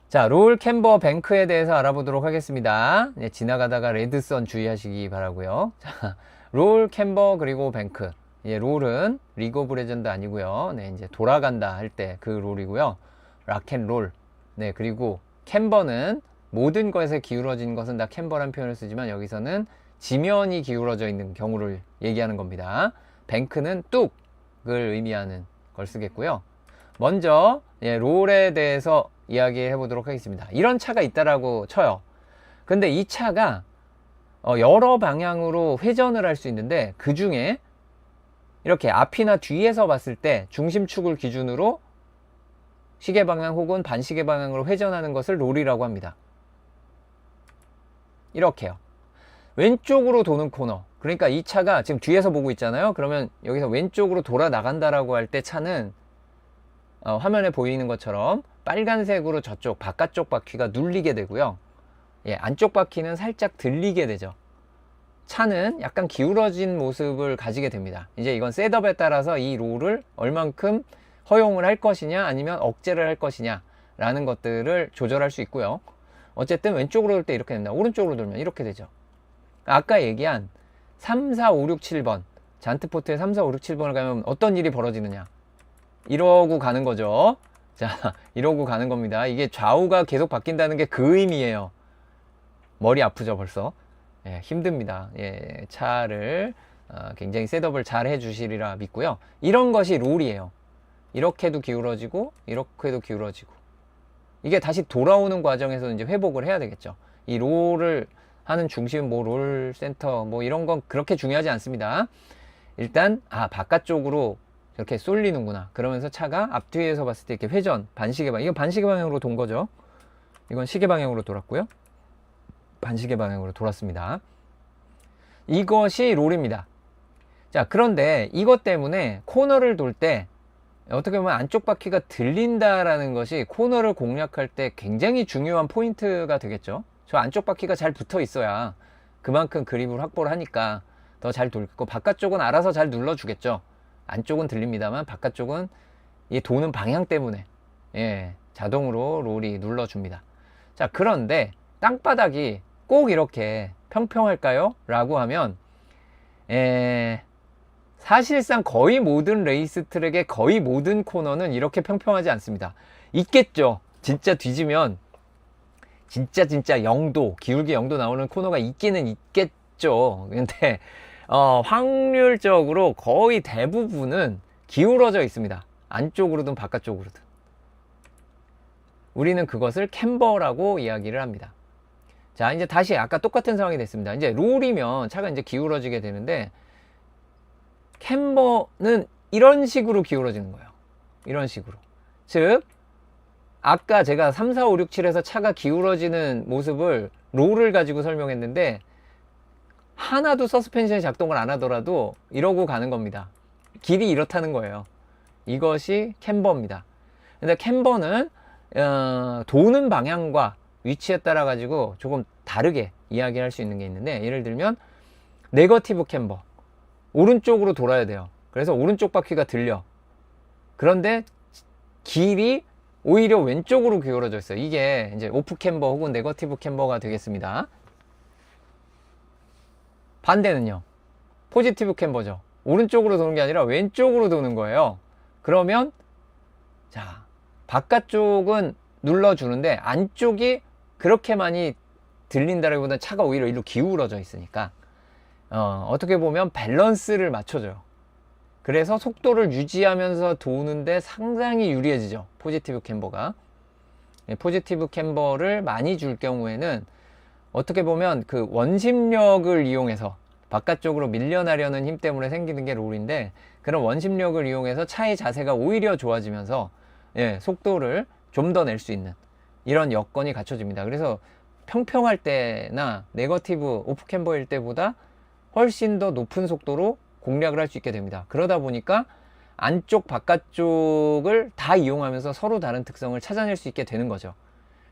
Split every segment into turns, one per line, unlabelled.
자, 롤 캠버 뱅크에 대해서 알아보도록 하겠습니다. 네, 지나가다가 레드선 주의하시기 바라고요. 자, 롤 캠버 그리고 뱅크. 예, 롤은 리그 오브 레전드 아니고요. 네, 이제 돌아간다 할 때 그 롤이고요. 락앤롤. 네, 그리고 캠버는 모든 것에 기울어진 것은 다 캠버란 표현을 쓰지만 여기서는 지면이 기울어져 있는 경우를 얘기하는 겁니다. 뱅크는 뚝을 의미하는 걸 쓰겠고요. 먼저 롤에 대해서 이야기해 보도록 하겠습니다. 이런 차가 있다라고 쳐요. 근데 이 차가 여러 방향으로 회전을 할 수 있는데 그 중에 이렇게 앞이나 뒤에서 봤을 때 중심축을 기준으로 시계 방향 혹은 반시계 방향으로 회전하는 것을 롤이라고 합니다. 이렇게요. 왼쪽으로 도는 코너. 그러니까 이 차가 지금 뒤에서 보고 있잖아요. 그러면 여기서 왼쪽으로 돌아 나간다라고 할 때 차는 화면에 보이는 것처럼 빨간색으로 저쪽 바깥쪽 바퀴가 눌리게 되고요. 예, 안쪽 바퀴는 살짝 들리게 되죠. 차는 약간 기울어진 모습을 가지게 됩니다. 이제 이건 셋업에 따라서 이 롤을 얼만큼 허용을 할 것이냐 아니면 억제를 할 것이냐 라는 것들을 조절할 수 있고요. 어쨌든 왼쪽으로 돌 때 이렇게 된다. 오른쪽으로 돌면 이렇게 되죠. 아까 얘기한 3, 4, 5, 6, 7번 잔트포트에 3, 4, 5, 6, 7번을 가면 어떤 일이 벌어지느냐, 이러고 가는 거죠. 자, 이러고 가는 겁니다. 이게 좌우가 계속 바뀐다는 게 그 의미예요. 머리 아프죠 벌써. 예, 힘듭니다. 예, 차를 굉장히 셋업을 잘 해주시리라 믿고요. 이런 것이 롤이에요. 이렇게도 기울어지고 이렇게도 기울어지고, 이게 다시 돌아오는 과정에서 이제 회복을 해야 되겠죠. 이 롤을 하는 중심, 뭐 롤 센터 뭐 이런 건 그렇게 중요하지 않습니다. 일단 바깥쪽으로 이렇게 쏠리는구나. 그러면서 차가 앞뒤에서 봤을 때 이렇게 회전, 반시계 방향, 이건 반시계 방향으로 돈 거죠. 이건 시계 방향으로 돌았고요. 반시계 방향으로 돌았습니다. 이것이 롤입니다. 자, 그런데 이것 때문에 코너를 돌 때 어떻게 보면 안쪽 바퀴가 들린다라는 것이 코너를 공략할 때 굉장히 중요한 포인트가 되겠죠. 저 안쪽 바퀴가 잘 붙어 있어야 그만큼 그립을 확보를 하니까 더 잘 돌고, 바깥쪽은 알아서 잘 눌러주겠죠. 안쪽은 들립니다만 바깥쪽은 이 도는 방향 때문에 자동으로 롤이 눌러줍니다. 자, 그런데 땅바닥이 꼭 이렇게 평평할까요? 라고 하면 사실상 거의 모든 레이스 트랙의 거의 모든 코너는 이렇게 평평하지 않습니다. 있겠죠. 진짜 뒤지면 진짜 0도, 기울기 0도 나오는 코너가 있기는 있겠죠. 근데 확률적으로 거의 대부분은 기울어져 있습니다. 안쪽으로든 바깥쪽으로든. 우리는 그것을 캠버라고 이야기를 합니다. 자, 이제 다시 아까 똑같은 상황이 됐습니다. 이제 롤이면 차가 이제 기울어지게 되는데, 캠버는 이런 식으로 기울어지는 거예요. 이런 식으로. 즉, 아까 제가 3, 4, 5, 6, 7에서 차가 기울어지는 모습을 롤을 가지고 설명했는데, 하나도 서스펜션이 작동을 안 하더라도 이러고 가는 겁니다. 길이 이렇다는 거예요. 이것이 캠버입니다. 근데 캠버는 도는 방향과 위치에 따라 가지고 조금 다르게 이야기할 수 있는 게 있는데, 예를 들면 네거티브 캠버, 오른쪽으로 돌아야 돼요. 그래서 오른쪽 바퀴가 들려. 그런데 길이 오히려 왼쪽으로 기울어져 있어요. 이게 이제 오프 캠버 혹은 네거티브 캠버가 되겠습니다. 반대는요, 포지티브 캠버죠. 오른쪽으로 도는 게 아니라 왼쪽으로 도는 거예요. 그러면 자, 바깥쪽은 눌러주는데 안쪽이 그렇게 많이 들린다기보다는 차가 오히려 이리로 기울어져 있으니까 어떻게 보면 밸런스를 맞춰줘요. 그래서 속도를 유지하면서 도는데 상당히 유리해지죠, 포지티브 캠버가. 포지티브 캠버를 많이 줄 경우에는 어떻게 보면 그 원심력을 이용해서 바깥쪽으로 밀려나려는 힘 때문에 생기는 게 롤인데, 그런 원심력을 이용해서 차의 자세가 오히려 좋아지면서 속도를 좀 더 낼 수 있는 이런 여건이 갖춰집니다. 그래서 평평할 때나 네거티브 오프 캠버일 때보다 훨씬 더 높은 속도로 공략을 할 수 있게 됩니다. 그러다 보니까 안쪽 바깥쪽을 다 이용하면서 서로 다른 특성을 찾아낼 수 있게 되는 거죠.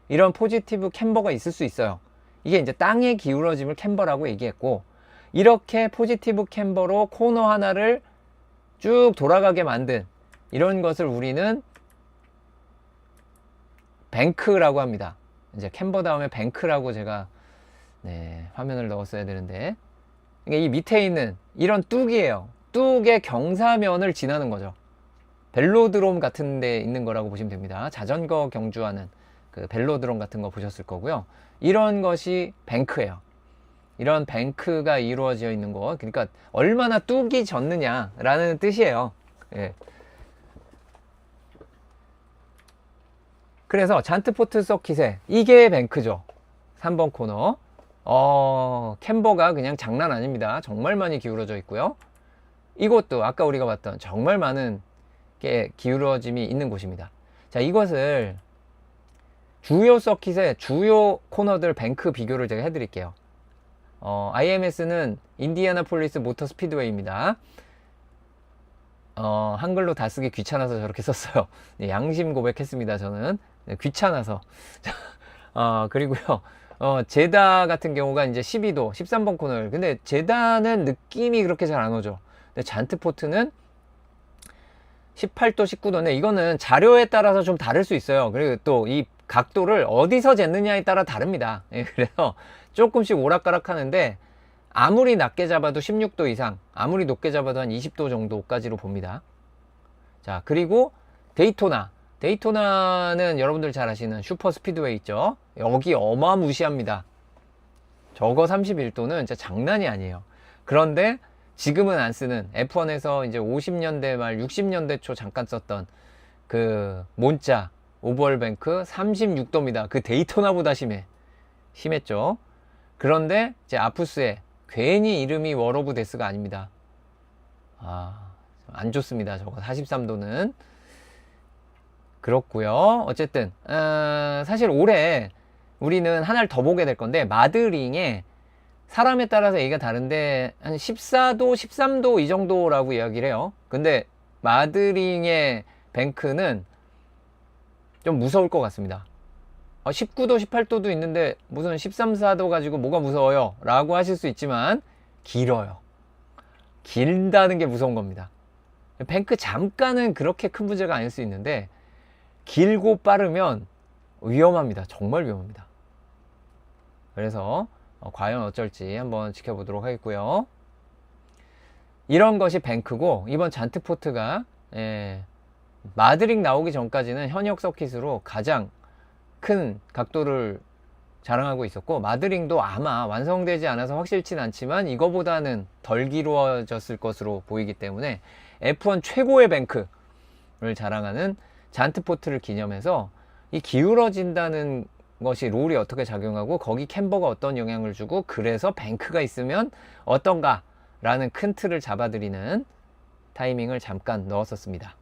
이런 포지티브 캠버가 있을 수 있어요. 이게 이제 땅의 기울어짐을 캠버라고 얘기했고, 이렇게 포지티브 캠버로 코너 하나를 쭉 돌아가게 만든 이런 것을 우리는 뱅크라고 합니다. 이제 캠버 다음에 뱅크라고 제가 화면을 넣었어야 되는데, 그러니까 이 밑에 있는 이런 뚝이에요. 뚝의 경사면을 지나는 거죠. 벨로드롬 같은 데 있는 거라고 보시면 됩니다. 자전거 경주하는 그 벨로드롬 같은 거 보셨을 거고요. 이런 것이 뱅크예요. 이런 뱅크가 이루어져 있는 거, 그러니까 얼마나 뚝이 졌느냐 라는 뜻이에요. 예. 그래서 잔트포트 서킷에 이게 뱅크죠. 3번 코너. 캠버가 그냥 장난 아닙니다. 정말 많이 기울어져 있고요. 이곳도 아까 우리가 봤던 정말 많은 게 기울어짐이 있는 곳입니다. 자, 이것을 주요 서킷의 주요 코너들 뱅크 비교를 제가 해드릴게요. IMS는 인디애나폴리스 모터 스피드웨이입니다. 한글로 다 쓰기 귀찮아서 저렇게 썼어요. 네, 양심 고백했습니다. 저는 귀찮아서. 그리고요, 제다 같은 경우가 이제 12도 13번 코너를, 근데 제다는 느낌이 그렇게 잘 안 오죠. 근데 잔트포트는 18도 19도인데 이거는 자료에 따라서 좀 다를 수 있어요. 그리고 또 이 각도를 어디서 쟀느냐에 따라 다릅니다. 예, 그래서 조금씩 오락가락 하는데, 아무리 낮게 잡아도 16도 이상, 아무리 높게 잡아도 한 20도 정도까지로 봅니다. 자, 그리고 데이토나는 여러분들 잘 아시는 슈퍼 스피드웨이 있죠. 여기 어마무시합니다. 저거 31도는 진짜 장난이 아니에요. 그런데 지금은 안 쓰는, F1에서 이제 50년대 말 60년대 초 잠깐 썼던 그 몬자 오버홀뱅크 36도입니다. 그 데이토나보다 심했죠. 그런데 이제 아푸스에 괜히 이름이 워러브 데스가 아닙니다. 안 좋습니다. 저거 43도는. 그렇고요. 어쨌든 사실 올해 우리는 하나를 더 보게 될 건데, 마드링에 사람에 따라서 얘기가 다른데 한 14도, 13도 이 정도라고 이야기를 해요. 근데 마드링의 뱅크는 좀 무서울 것 같습니다. 19도, 18도도 있는데 무슨 13, 4도 가지고 뭐가 무서워요? 라고 하실 수 있지만 길어요. 길다는 게 무서운 겁니다. 뱅크 잠깐은 그렇게 큰 문제가 아닐 수 있는데, 길고 빠르면 위험합니다. 정말 위험합니다. 그래서 과연 어쩔지 한번 지켜보도록 하겠고요. 이런 것이 뱅크고, 이번 잔트포트가 마드링 나오기 전까지는 현역 서킷으로 가장 큰 각도를 자랑하고 있었고, 마드링도 아마 완성되지 않아서 확실치는 않지만 이거보다는 덜 기울어졌을 것으로 보이기 때문에 F1 최고의 뱅크를 자랑하는 잔트포트를 기념해서, 이 기울어진다는 것이 롤이 어떻게 작용하고 거기 캠버가 어떤 영향을 주고, 그래서 뱅크가 있으면 어떤가 라는 큰 틀을 잡아드리는 타이밍을 잠깐 넣었었습니다.